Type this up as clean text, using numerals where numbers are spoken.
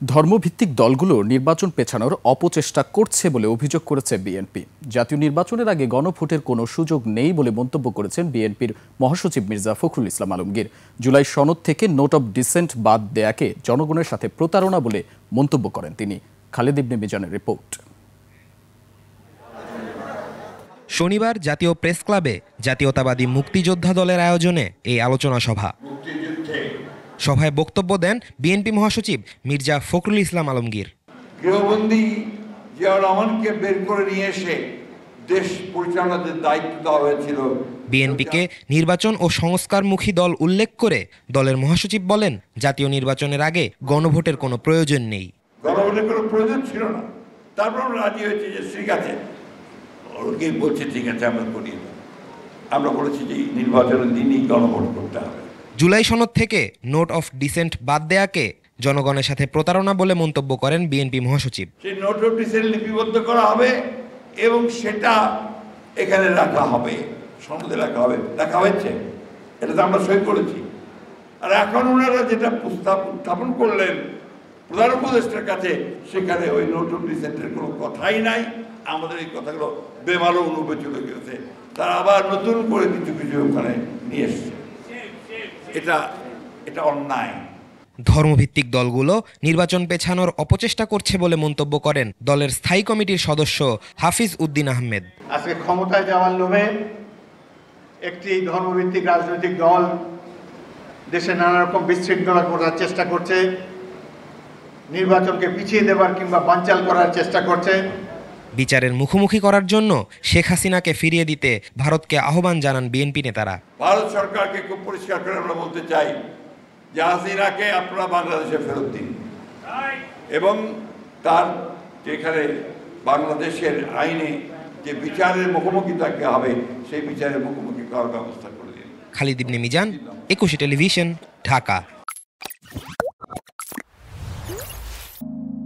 ধর্মভিত্তিক দলগুলো নির্বাচন পেছানোর অপচেষ্টা করছে বলে অভিযোগ করেছে বিএনপি। জাতীয় নির্বাচনের আগে গণভোটের কোনো সুযোগ নেই বলে মন্তব্য করেছেন বিএনপির মহাসচিব মির্জা ফখরুল ইসলাম আলমগীর। জুলাই সনদ থেকে নোট অব ডিসেন্ট বাদ দেয়াকে জনগণের সাথে প্রতারণা বলে মন্তব্য করেন তিনি। খালেদ ইবনে মিজানের রিপোর্ট। শনিবার জাতীয় প্রেস ক্লাবে জাতীয়তাবাদী মুক্তিযোদ্ধা দলের আয়োজনে এই আলোচনা সভা। সভায় বক্তব্য দেন বিএনপি মহাসচিব মির্জা ফখরুল ইসলাম আলমগীর। গৃহবন্দী জিয়াউর রহমানকে বের করে নিয়ে এসে দেশ পরিচালনার দায়িত্ব দেওয়া হয়েছিল। বিএনপিকে নির্বাচন ও সংস্কারমুখী দল উল্লেখ করে দলের মহাসচিব বলেন, জাতীয় নির্বাচনের আগে গণভোটের কোনো প্রয়োজন নেই। গণভোটের কোনো প্রয়োজন ছিল না, তারপর রাজি হয়েছে যে ঠিক আছে, ওকে বলছে ঠিক আছে আমরা করি। আমরা বলেছি যে নির্বাচনের দিনই গণভোট করতে হবে। জুলাই সনদ থেকে নোট অফ ডিসেন্ট বাদ দেয়াকে জনগণের সাথে প্রতারণা বলে মন্তব্য করেন বিএনপি মহাসচিব। সেই নোট অফ ডিসেন্ট লিপিবদ্ধ করা হবে এবং সেটা এখানে রাখা হবে, সনদে রাখা হবে, রাখা হয়েছে, এটা তো আমরা সই করেছি। আর এখন ওনারা যেটা প্রস্তাব উত্থাপন করলেন প্রধান উপদেষ্টার কাছে, সেখানে ওই নোট অফ ডিসেন্টের কোনো কথাই নাই। আমাদের এই কথাগুলো বেমালো অনুভূতি চলে গেছে, তারা আবার নতুন করে কিছু কিছু ওখানে নিয়ে এসছে। এটা অন্যায়। ধর্মভিত্তিক দলগুলো নির্বাচন পেছানোর অপচেষ্টা করছে বলে মন্তব্য করেন দলের স্থায়ী কমিটির সদস্য হাফিজ উদ্দিন আহমেদ। আজকে ক্ষমতায় যাওয়ার লোভে একটি ধর্মভিত্তিক রাজনৈতিক দল দেশে নানা রকম বিশৃঙ্খলা করার চেষ্টা করছে, নির্বাচনকে পিছিয়ে দেবার কিংবা বানচাল করার চেষ্টা করছে। বিচারের মুখোমুখি করার জন্য শেখ হাসিনাকে ফিরিয়ে দিতে ভারতকে আহ্বান জানান বিএনপি নেতারা। ভারত সরকারকে খুব পরিষ্কার করে আমরা বলতে চাই যে হাসিনাকে আপনারা বাংলাদেশে ফেরত দিন এবং তার যেখানে বাংলাদেশের আইনে যে বিচারের মুখোমুখি থাকতে হবে সেই বিচারের মুখোমুখি করার ব্যবস্থা করে দিন। খালিদ ইবনে মিজান, 21 টেলিভিশন, ঢাকা।